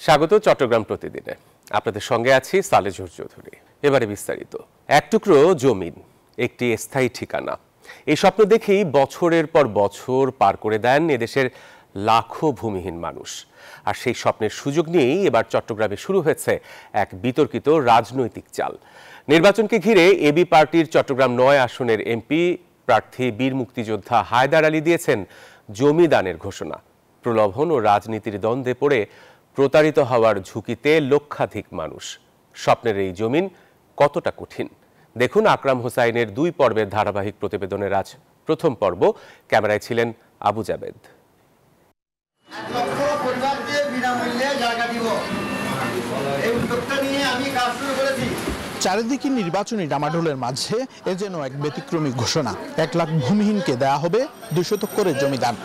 স্বাগত চট্টগ্রাম প্রতিদিনে। আপনাদের সঙ্গে আছি সালেজুর চৌধুরী। এবারে বিস্তারিত। এক টুকরো জমিন, একটি স্থায়ী ঠিকানা, এই স্বপ্ন দেখেই বছরের পর বছর পার করে দেন এদেশের লাখো ভূমিহীন মানুষ। আর সেই স্বপ্নের সুযোগ নিয়েই এবার চট্টগ্রামে শুরু হয়েছে এক বিতর্কিত রাজনৈতিক চাল। নির্বাচনকে ঘিরে এবি পার্টির চট্টগ্রাম ৯ আসনের এমপি প্রার্থী বীর মুক্তিযোদ্ধা হায়দার আলী দিয়েছেন জমি দানের ঘোষণা। প্রলোভন ও রাজনীতির দ্বন্দ্বে পড়ে প্রতারিত হওয়ার ঝুঁকিতে লক্ষাধিক মানুষ। স্বপ্নের এই জমিন কতটা কঠিন দেখুন আকরাম হোসাইনের 2 পর্বের ধারাবাহিক প্রতিবেদনের আজ প্রথম পর্ব। ক্যামেরায় ছিলেন আবু জাবেদ। চারিদিকে নির্বাচনী ডামাডোলের মাঝে এ যেন এক ব্যতিক্রমী ঘোষণা। 1 লাখ ভূমিহীনকে দেয়া হবে 2 শতক করে জমিদান।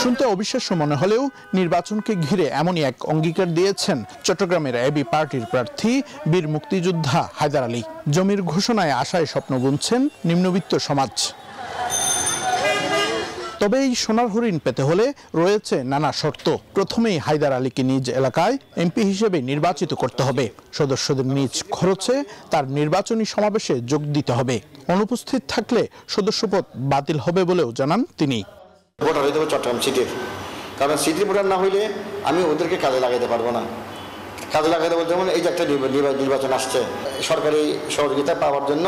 শুনতে অবিশ্বাস্য মনে হলেও নির্বাচনকে ঘিরে এমনই এক অঙ্গীকার দিয়েছেন চট্টগ্রামের এবি পার্টির প্রার্থী বীর মুক্তিযোদ্ধা হায়দার আলী। জমির ঘোষণায় আশায় স্বপ্ন বুনছেন নিম্নবিত্ত সমাজ। তবে এই সোনার হরিণ পেতে হলে রয়েছে নানা শর্ত। প্রথমেই হায়দার আলীকে নিজ এলাকায় এমপি হিসেবে নির্বাচিত করতে হবে। সদস্যদের নিজ খরচে তার নির্বাচনী সমাবেশে যোগ দিতে হবে। অনুপস্থিত থাকলে সদস্যপদ বাতিল হবে বলেও জানান তিনি। ভোটার হইতে হবে চট্টগ্রাম সিটির, কারণ সিটির ভোটার না হইলে আমি ওদেরকে কাজে লাগাইতে পারবো না। কাজে লাগাইতে বলতে মানে এই যে একটা নির্বাচন আসছে, সরকারি সহযোগিতা পাওয়ার জন্য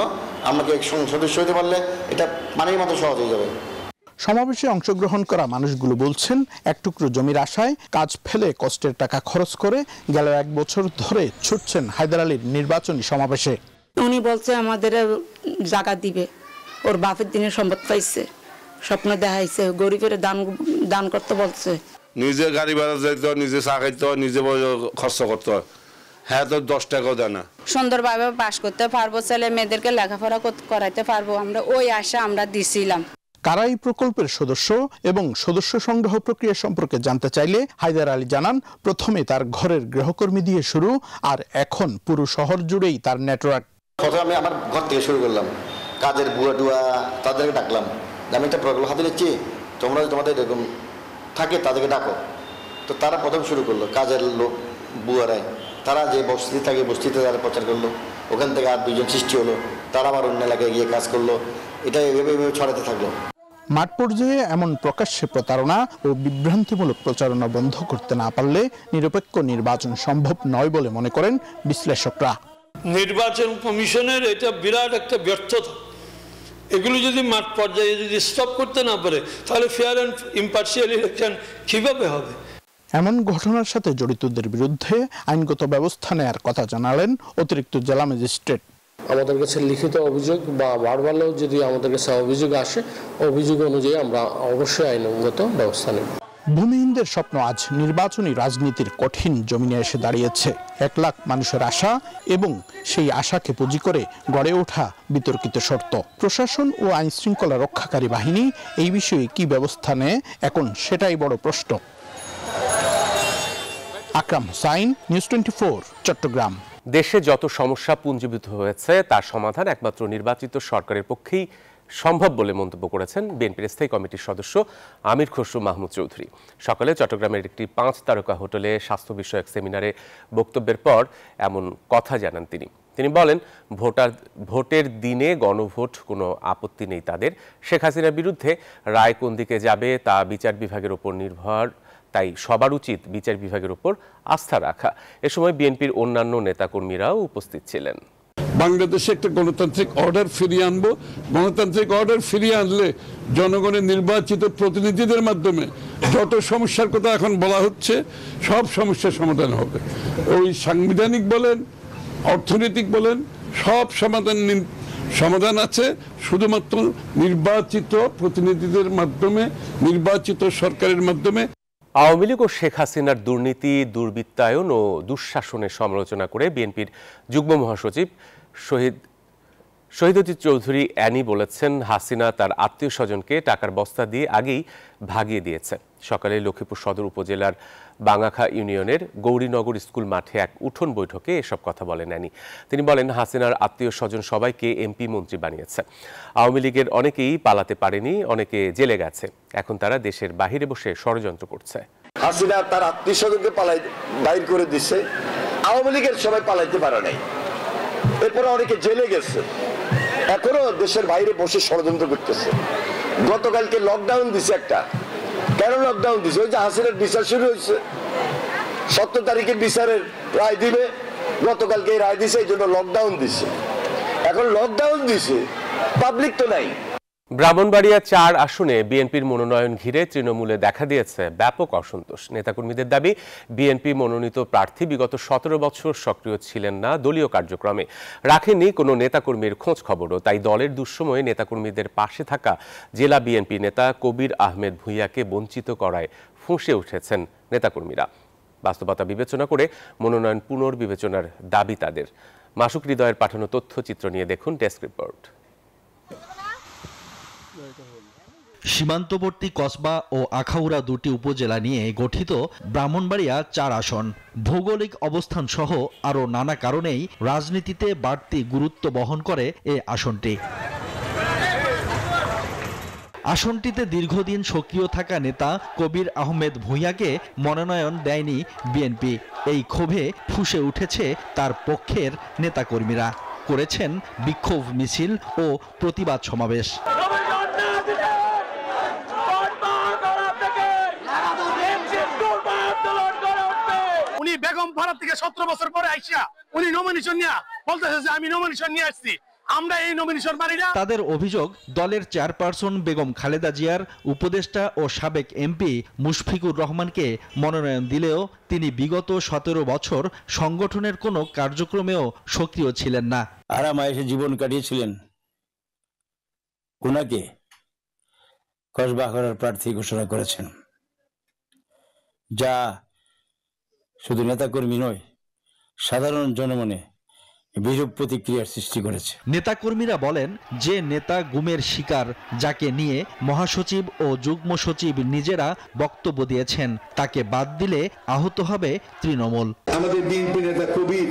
আমাকে সদস্য হইতে পারলে এটা মানের মতো সহজ হয়ে যাবে। সমাবেশে অংশগ্রহণ করা মানুষগুলো বলছেন, এক টুকরো জমির আশায় কাজ ফেলে কষ্টের টাকা খরচ করে গেল 1 বছর ধরে ছুটছেন হায়দার আলীর নির্বাচনী সমাবেশে। উনি বলছে আমাদের জায়গা দিবে, ওর বাপের দিনে সম্পদ পাইছে, স্বপ্ন দেখাইছে, গরিবের দান করতে বলছে। নিজে গাড়ি ভাড়া যাইত, নিজে চা খাইত, নিজে খরচ করত। হ্যাঁ, তো 10 টাকাও দেয় না। সুন্দরভাবে পাস করতে পারবো, ছেলে মেয়েদেরকে লেখাপড়া করাইতে পারবো, আমরা ওই আশা আমরা দিছিলাম। কারা এই প্রকল্পের সদস্য এবং সদস্য সংগ্রহ প্রক্রিয়া সম্পর্কে জানতে চাইলে হায়দার আলী জানান, প্রথমে তার ঘরের গৃহকর্মী দিয়ে শুরু, আর এখন পুরো শহর জুড়েই তার নেটওয়ার্ক। প্রথমে আমি আমার ঘর থেকে শুরু করলাম, কাজের বুয়া টুয়া তাদেরকে ডাকলাম, আমি একটা প্রকল্প হাতে নিচ্ছি, তোমরা তোমাদের এরকম থাকে তাদেরকে ডাকো। তো তারা প্রথম শুরু করলো, কাজের লোক বুয়ারাই, তারা যে বস্তি থাকে বস্তিতে তারা প্রচার করলো। ওখান থেকে আর 2 জন সৃষ্টি হলো, তারা আবার অন্য এলাকায় গিয়ে কাজ করলো। এটা এভাবে ছড়াতে থাকলো। মাঠ পর্যায়ে এমন প্রকাশ্যে প্রতারণা ও বিভ্রান্তিমূলক প্রচারণা বন্ধ করতে না পারলে নিরপেক্ষ নির্বাচন সম্ভব নয় বলে মনে করেন বিশ্লেষকরা। নির্বাচন কমিশনের এটা বিরাট একটা ব্যর্থতা। এগুলো যদি মাঠ পর্যায়ে যদি স্টপ করতে না পারে, তাহলে ফেয়ার অ্যান্ড ইম্পার্শিয়াল ইলেকশন কিভাবে হবে? এমন ঘটনার সাথে জড়িতদের বিরুদ্ধে আইনগত ব্যবস্থা নেওয়ার কথা জানালেন অতিরিক্ত জেলা ম্যাজিস্ট্রেট। আমাদের কাছে লিখিত অভিযোগ বা ভার্বালেও যদি আমাদের কাছে অভিযোগ আসে, অভিযোগ অনুযায়ী আমরা অবশ্যই আইনগত ব্যবস্থা নেব। ভূমিহীনদের স্বপ্ন আজ নির্বাচনী রাজনীতির কঠিন জমিনে এসে দাঁড়িয়েছে। 1 লাখ মানুষের আশা এবং সেই আশাকে পুঁজি করে গড়ে ওঠা বিতর্কিত শর্ত। প্রশাসন ও আইন শৃঙ্খলা রক্ষাকারী বাহিনী এই বিষয়ে কি ব্যবস্থা নেয় এখন সেটাই বড় প্রশ্ন। আকরাম হোসাইন, নিউজ 24, চট্টগ্রাম। দেশে যত সমস্যা পুঞ্জীভূত হয়েছে তার সমাধান একমাত্র নির্বাচিত সরকারের পক্ষেই সম্ভব বলে মন্তব্য করেছেন বিএনপির স্থায়ী কমিটির সদস্য আমির খসরু মাহমুদ চৌধুরী। সকালে চট্টগ্রামের একটি 5 তারকা হোটেলে স্বাস্থ্য বিষয়ক সেমিনারে বক্তব্যের পর এমন কথা জানান তিনি। তিনি বলেন, ভোটের দিনে গণভোট কোনো আপত্তি নেই তাদের। শেখ হাসিনার বিরুদ্ধে রায় কোন দিকে যাবে তা বিচার বিভাগের উপর নির্ভর, তাই সবার উচিত বিচার বিভাগের উপর আস্থা রাখা। এ সময় বিএনপির অন্যান্য নেতাকর্মীরাও উপস্থিত ছিলেন। বাংলাদেশে একটা গণতান্ত্রিক অর্ডার ফিরিয়ে আনবো। গণতান্ত্রিক অর্ডার ফিরিয়ে আনলে জনগণের নির্বাচিত প্রতিনিধিদের মাধ্যমে যত সমস্যার কথা এখন বলা হচ্ছে, সব সমস্যার সমাধান হবে। ওই সাংবিধানিক বলেন, অর্থনৈতিক বলেন, সব সমাধান আছে শুধুমাত্র নির্বাচিত প্রতিনিধিদের মাধ্যমে, নির্বাচিত সরকারের মাধ্যমে। আওয়ামী লীগ ও শেখ হাসিনার দুর্নীতি, দুর্বৃত্তায়ন ও দুঃশাসনের সমালোচনা করে বিএনপির যুগ্ম মহাসচিব শহীদুদ্দিন চৌধুরী অ্যানি বলেছেন, হাসিনা তার আত্মীয় স্বজনকে টাকার বস্তা দিয়ে আগেই ভাগিয়ে দিয়েছে। সকালে লক্ষ্মীপুর সদর উপজেলার বাঙ্গাখা ইউনিয়নের গৌরীনগর স্কুল মাঠে এক উঠোন বৈঠকে এসব কথা বলেন অ্যানি। তিনি বলেন, হাসিনার আত্মীয় স্বজন সবাইকে এমপি মন্ত্রী বানিয়েছে। আওয়ামী লীগের অনেকেই পালাতে পারেনি, অনেকে জেলে গেছে। এখন তারা দেশের বাহিরে বসে ষড়যন্ত্র করছে। হাসিনা তার আত্মীয় স্বজনকে বাইর করে দিচ্ছে, আওয়ামী লীগের সবাই পালাইতে পারে নাই, এরপরে অনেকে জেলে গেছে, এখনো দেশের বাইরে বসে ষড়যন্ত্র করতেছে। গতকালকে লকডাউন দিছে একটা, কেন লকডাউন দিছে? ওই যে হাসিনার বিচার শুরু হয়েছে, 17 তারিখে বিচারের রায় দিবে, গতকালকে রায় দিছে, এই জন্য লকডাউন দিছে। এখন লকডাউন দিছে, পাবলিক তো নাই। ব্রাহ্মণবাড়িয়া 4 আসনে বিএনপির মনোনয়ন ঘিরে তৃণমূলে দেখা দিয়েছে ব্যাপক অসন্তোষ। নেতাকর্মীদের দাবি, বিএনপি মনোনীত প্রার্থী বিগত 17 বছর সক্রিয় ছিলেন না দলীয় কার্যক্রমে, রাখেননি কোনো নেতাকর্মীর খোঁজ খবরও। তাই দলের দুঃসময়ে নেতাকর্মীদের পাশে থাকা জেলা বিএনপি নেতা কবির আহমেদ ভূঁইয়াকে বঞ্চিত করায় ফুঁসে উঠেছেন নেতাকর্মীরা। বাস্তবতা বিবেচনা করে মনোনয়ন পুনর্বিবেচনার দাবি তাদের। মাসুক হৃদয়ের পাঠানো তথ্যচিত্র নিয়ে দেখুন ডেস্ক রিপোর্ট। সীমান্তবর্তী কসবা ও আখাউড়া দুটি উপজেলা নিয়ে গঠিত ব্রাহ্মণবাড়িয়া 4 আসন। ভৌগোলিক অবস্থান সহ আরও নানা কারণেই রাজনীতিতে বাড়তি গুরুত্ব বহন করে এ আসনটি। আসনটিতে দীর্ঘদিন সক্রিয় থাকা নেতা কবির আহমেদ ভূঁইয়াকে মনোনয়ন দেয়নি বিএনপি। এই ক্ষোভে ফুঁসে উঠেছে তার পক্ষের নেতাকর্মীরা, করেছেন বিক্ষোভ মিছিল ও প্রতিবাদ সমাবেশ। উনি বেগম ভারত থেকে 17 বছর পরে আইসা উনি নমিনেশন নিয়ে বলতেছে যে আমি নমিনেশন নিয়ে আসছি, আমরা এই নমিনেশন মানি না। তাদের অভিযোগ, দলের চেয়ারপারসন বেগম খালেদা জিয়ার উপদেষ্টা ও সাবেক এমপি মুশফিকুর রহমানকে মনোনয়ন দিলেও তিনি বিগত 17 বছর সংগঠনের কোনো কার্যক্রমেও সক্রিয় ছিলেন না। আরামায়েশে জীবন কাটিয়েছিলেন, ওনাকে কসবা আখাউড়ার প্রার্থী ঘোষণা করেছেন, যা শুধু নেতাকর্মী নয়, সাধারণ জনমনে বিরূপ প্রতিক্রিয়ার সৃষ্টি করেছে। নেতাকর্মীরা বলেন, যে নেতা গুমের শিকার, যাকে নিয়ে মহাসচিব ও যুগ্ম সচিব নিজেরা বক্তব্য দিয়েছেন, তাকে বাদ দিলে আহত হবে তৃণমূল। আমাদের বিএনপি নেতা কবির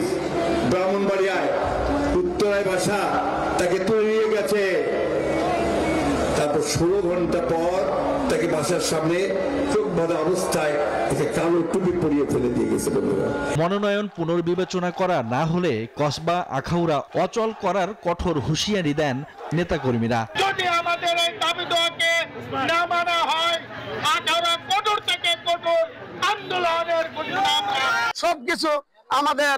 ব্রাহ্মণবাড়িয়ায় উত্তরায় বাসা, তাকে তুলে নিয়ে গেছে, তারপর 16 ঘন্টা পর তাকে বাসার সামনে চোখ বাঁধা অবস্থায় কালো টুপি পরিয়ে ফেলে দিয়ে গেছে। মনোনয়ন পুনর্বিবেচনা করা না হলে কসবা আখাউড়া অচল করার কঠোর হুঁশিয়ারি দেন নেতাকর্মীরা। যদি আমাদের এই দাবিটাকে না মানা হয়, আখাউড়া কঠোর থেকে কঠোর আন্দোলনের সবকিছু আমাদের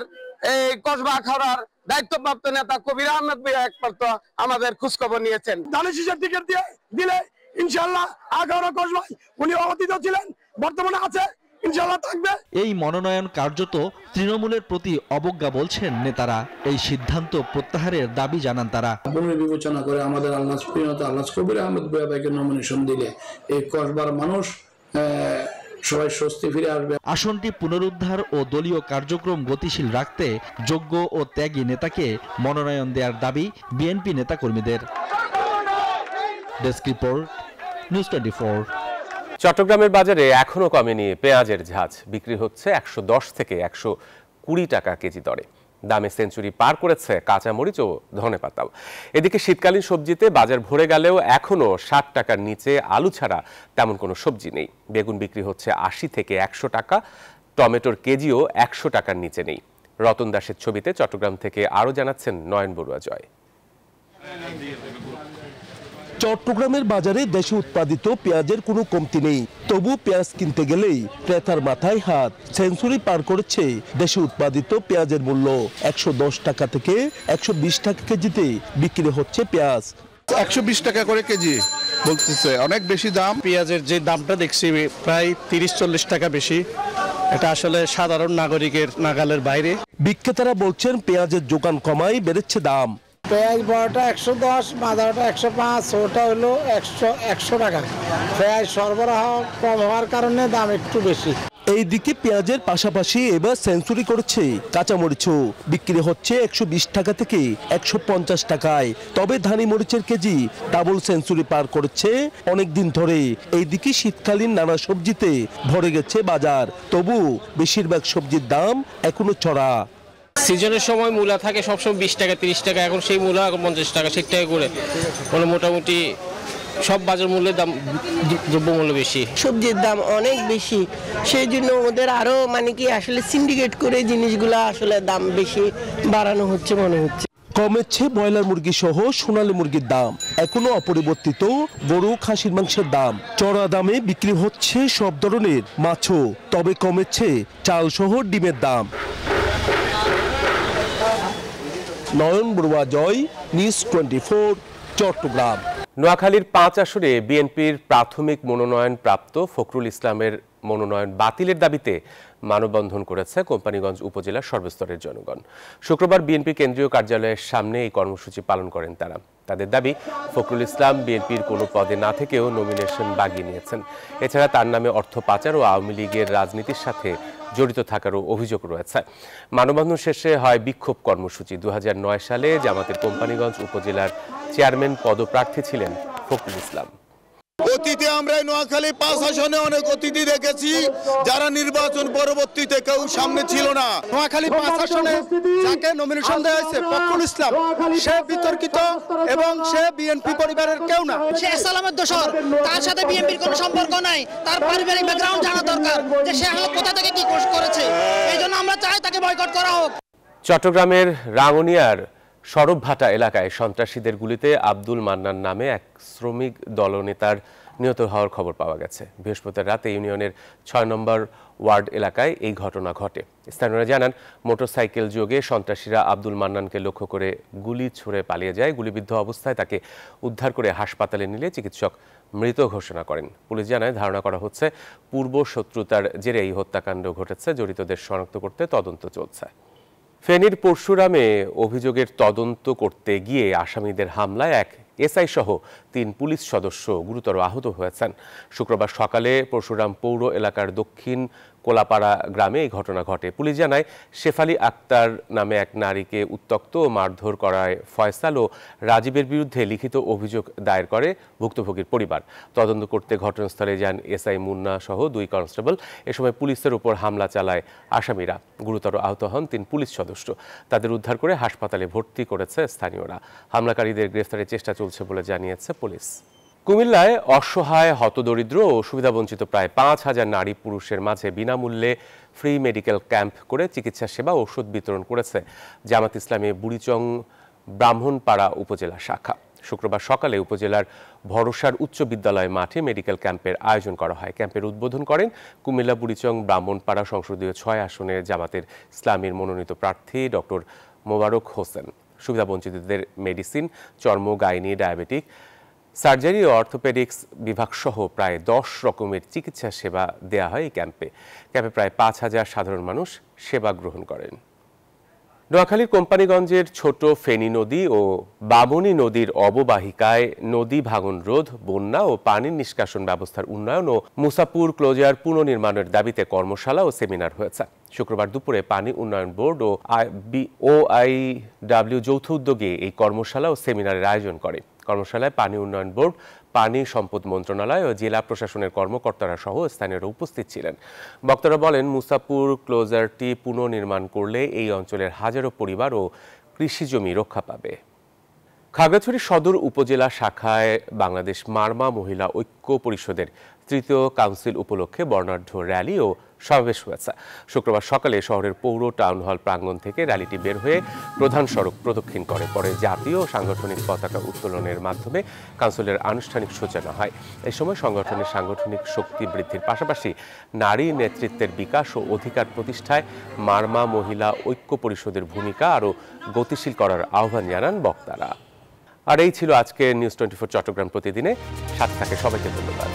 এই কসবা আখাউড়ার দায়িত্বপ্রাপ্ত নেতা কবির আহমেদ ভূঁইয়া একমাত্র আমাদের খোঁজখবর নিয়েছেন। ধানের শীষের টিকিট দিলে ইনশাআল্লাহ আখাউড়া কসবায় উনি অতীত ছিলেন, বর্তমানে আছে, ইনশাআল্লাহ থাকবে। এই মনোনয়ন কার্যত তৃণমূলের প্রতি অবজ্ঞা বলছেন নেতারা। এই সিদ্ধান্ত প্রত্যাহারের দাবি জানান তারা। পুনর্বিবেচনা করে আমাদের আলহাজ প্রিয়তা আলহাজ কবির আহমেদ ভূঁইয়া ভাইকে নমিনেশন দিলে এই কসবার মানুষ সবাই স্বস্তি ফিরে আসবে। আসনটি পুনরুদ্ধার ও দলীয় কার্যক্রম গতিশীল রাখতে যোগ্য ও ত্যাগী নেতাকে মনোনয়ন দেওয়ার দাবি বিএনপি নেতাকর্মীদের। Desk report, news 24। চট্টগ্রামের বাজারে এখনো কমেনি পেঁয়াজের ঝাঁজ। বিক্রি হচ্ছে 110 থেকে 120 টাকা কেজি দরে। দামে সেঞ্চুরি পার করেছে কাঁচামরিচ ও ধনেপাতাও। এদিকে শীতকালীন সবজিতে বাজার ভরে গেলেও এখনো 60 টাকার নিচে আলু ছাড়া তেমন কোনো সবজি নেই। বেগুন বিক্রি হচ্ছে 80 থেকে 100 টাকা, টমেটোর কেজিও 100 টাকার নিচে নেই। রতন দাসের ছবিতে চট্টগ্রাম থেকে আরও জানাচ্ছেন নয়ন বড়ুয়া জয়। চট্টগ্রামের বাজারে দেশে উৎপাদিত পেঁয়াজের কোনো কমতি নেই, তবু পেঁয়াজ কিনতে গেলেই ক্রেতার মাথায় হাত। সেঞ্চুরি পার করেছে দেশে উৎপাদিত পেঁয়াজের মূল্য। 110 টাকা থেকে 120 টাকা কেজিতে বিক্রি হচ্ছে পেঁয়াজ। 120 টাকা করে কেজি বলতেছে, অনেক বেশি দাম। পেঁয়াজের যে দামটা দেখছি প্রায় 30-40 টাকা বেশি, এটা আসলে সাধারণ নাগরিকের নাগালের বাইরে। বিক্রেতারা বলছেন পেঁয়াজের যোগান কমায় বেড়েছে দাম। পেঁয়াজ বড়টা 110, মাদারটা 105, ওটা হলো 100 টাকা। পেঁয়াজ সরবরাহ কম হওয়ার কারণে দাম একটু বেশি। এইদিকে পেঁয়াজের পাশাপাশি এবার সেঞ্চুরি করেছে কাঁচামরিচও। বিক্রি হচ্ছে 120 টাকা থেকে 150 টাকায়। তবে ধানি মরিচের কেজি ডাবল সেঞ্চুরি পার করেছে অনেকদিন ধরে। এইদিকে শীতকালীন নানা সবজিতে ভরে গেছে বাজার, তবু বেশিরভাগ সবজির দাম এখনো চড়া। সিজনের সময় মূলা থাকে সবসময় 20 টাকা 30 টাকা, এখন সেই মূলা 50 টাকা 60 টাকা করে, মানে মোটামুটি সব বাজার মূল্যের দাম দ্রব্যমূল্য বেশি, সবজির দাম অনেক বেশি, সেই জন্য ওদের আরো মানে কি আসলে সিন্ডিকেট করে জিনিসগুলো আসলে দাম বেশি বাড়ানো হচ্ছে মনে হচ্ছে। কমেছে ব্রয়লার মুরগি সহ সোনালী মুরগির দাম, এখনো অপরিবর্তিত গরু খাসির মাংসের দাম। চড়া দামে বিক্রি হচ্ছে সব ধরনের মাছও, তবে কমেছে চাল সহ ডিমের দাম। নয়ন বড়ুয়া জয়, নিউজ 24, চট্টগ্রাম। নোয়াখালীর 5 আসনে বিএনপির প্রাথমিক মনোনয়ন প্রাপ্ত ফখরুল ইসলামের মনোনয়ন বাতিলের দাবিতে মানববন্ধন করেছে কোম্পানীগঞ্জ উপজেলার সর্বস্তরের জনগণ। শুক্রবার বিএনপি কেন্দ্রীয় কার্যালয়ের সামনে এই কর্মসূচি পালন করেন তারা। তাদের দাবি, ফখরুল ইসলাম বিএনপির কোনো পদে না থেকেও নমিনেশন বাগিয়ে নিয়েছেন। এছাড়া তার নামে অর্থ পাচার ও আওয়ামী লীগের রাজনীতির সাথে জড়িত থাকারও অভিযোগ রয়েছে। মানববন্ধন শেষে হয় বিক্ষোভ কর্মসূচি। 2009 সালে জামাতের কোম্পানীগঞ্জ উপজেলার চেয়ারম্যান পদপ্রার্থী ছিলেন ফখরুল ইসলাম। অতীতে আমরা নোয়াখালী 5 আসনে অনেক অতিথি দেখেছি যারা নির্বাচন পরবর্তীতে কেউ সামনে ছিল না। নোয়াখালী 5 আসনে যাকে নমিনেশন দেওয়া হয়েছে ফখরুল ইসলাম, সে বিতর্কিত এবং সে বিএনপি পরিবারের কেউ না। সে সালামের দোসর, তার সাথে বিএনপির কোনো সম্পর্ক নাই। তার পারিবারিক ব্যাকগ্রাউন্ড জানা দরকার যে সে কোথা থেকে কি করেছে। এইজন্য আমরা চাই তাকে বয়কট করা হোক। চট্টগ্রামের রাঙ্গুনিয়ার সরবভাটা এলাকায় সন্ত্রাসীদের গুলিতে আব্দুল মান্নান নামে এক শ্রমিক দলনেতার নিহত হওয়ার খবর পাওয়া গেছে। বৃহস্পতিবার রাতে ইউনিয়নের 6 নম্বর ওয়ার্ড এলাকায় এই ঘটনা ঘটে। স্থানীয়রা জানান, মোটরসাইকেল যোগে সন্ত্রাসীরা আব্দুল মান্নানকে লক্ষ্য করে গুলি ছুড়ে পালিয়ে যায়। গুলিবিদ্ধ অবস্থায় তাকে উদ্ধার করে হাসপাতালে নিলে চিকিৎসক মৃত ঘোষণা করেন। পুলিশ জানায়, ধারণা করা হচ্ছে পূর্ব শত্রুতার জেরে এই হত্যাকাণ্ড ঘটেছে। জড়িতদের শনাক্ত করতে তদন্ত চলছে। ফেনীর পরশুরামে অভিযোগের তদন্ত করতে গিয়ে আসামিদের হামলায় এক এসআই সহ 3 পুলিশ সদস্য গুরুতর আহত হয়েছেন। শুক্রবার সকালে পরশুরাম পৌর এলাকার দক্ষিণ কোলাপাড়া গ্রামে এই ঘটনা ঘটে। পুলিশ জানায়, শেফালি আক্তার নামে এক নারীকে উত্ত্যক্ত ও মারধর করায় ফয়সাল ও রাজীবের বিরুদ্ধে লিখিত অভিযোগ দায়ের করে ভুক্তভোগীর পরিবার। তদন্ত করতে ঘটনাস্থলে যান এসআই মুন্না সহ 2 কনস্টেবল। এ সময় পুলিশের উপর হামলা চালায় আসামিরা। গুরুতর আহত হন 3 পুলিশ সদস্য। তাদের উদ্ধার করে হাসপাতালে ভর্তি করেছে স্থানীয়রা। হামলাকারীদের গ্রেফতারের চেষ্টা চলছে বলে জানিয়েছে পুলিশ। কুমিল্লায় অসহায়, হতদরিদ্র ও সুবিধাবঞ্চিত প্রায় 5000 নারী পুরুষের মাঝে বিনামূল্যে ফ্রি মেডিকেল ক্যাম্প করে চিকিৎসা সেবা ও ওষুধ বিতরণ করেছে জামাত ইসলামী বুড়িচং ব্রাহ্মণপাড়া উপজেলা শাখা। শুক্রবার সকালে উপজেলার ভরসার উচ্চ বিদ্যালয় মাঠে মেডিকেল ক্যাম্পের আয়োজন করা হয়। ক্যাম্পের উদ্বোধন করেন কুমিল্লা বুড়িচং ব্রাহ্মণপাড়া সংসদীয় 6 আসনের জামাতের ইসলামীর মনোনীত প্রার্থী ডক্টর মোবারক হোসেন। সুবিধাবঞ্চিতদের মেডিসিন, চর্ম, গাইনি, ডায়াবেটিক, সার্জারি ও অর্থোপেডিক্স বিভাগ সহ প্রায় 10 রকমের চিকিৎসা সেবা দেয়া হয় এই ক্যাম্পে। ক্যাম্পে প্রায় 5000 সাধারণ মানুষ সেবা গ্রহণ করেন। নোয়াখালীর কোম্পানীগঞ্জের ছোট ফেনী নদী ও বামনী নদীর অববাহিকায় নদী ভাঙন রোধ, বন্যা ও পানির নিষ্কাশন ব্যবস্থার উন্নয়ন ও মুসাপুর ক্লোজার পুনর্নির্মাণের দাবিতে কর্মশালা ও সেমিনার হয়েছে। শুক্রবার দুপুরে পানি উন্নয়ন বোর্ড ও OIW যৌথ উদ্যোগে এই কর্মশালা ও সেমিনারের আয়োজন করে। কর্মশালায় পানি উন্নয়ন বোর্ড, পানি সম্পদ মন্ত্রণালয় ও জেলা প্রশাসনের কর্মকর্তারা সহ স্থানীয়রা উপস্থিত ছিলেন। বক্তারা বলেন, মুসাপুর ক্লোজারটি পুনর্নির্মাণ করলে এই অঞ্চলের হাজারো পরিবার ও কৃষিজমি রক্ষা পাবে। খাগড়াছড়ি সদর উপজেলা শাখায় বাংলাদেশ মারমা মহিলা ঐক্য পরিষদের 3য় কাউন্সিল উপলক্ষে বর্ণাঢ্য র্যালি ও সমাবেশ হয়েছে। শুক্রবার সকালে শহরের পৌর টাউন হল প্রাঙ্গণ থেকে র্যালিটি বের হয়ে প্রধান সড়ক প্রদক্ষিণ করে। পরে জাতীয় ও সাংগঠনিক পতাকা উত্তোলনের মাধ্যমে কাউন্সিলের আনুষ্ঠানিক সূচনা হয়। এই সময় সংগঠনের সাংগঠনিক শক্তি বৃদ্ধির পাশাপাশি নারী নেতৃত্বের বিকাশ ও অধিকার প্রতিষ্ঠায় মারমা মহিলা ঐক্য পরিষদের ভূমিকা আরও গতিশীল করার আহ্বান জানান বক্তারা। আর এই ছিল আজকের নিউজ 24 চট্টগ্রাম প্রতিদিনে। সাথে থাকে সবাইকে ধন্যবাদ।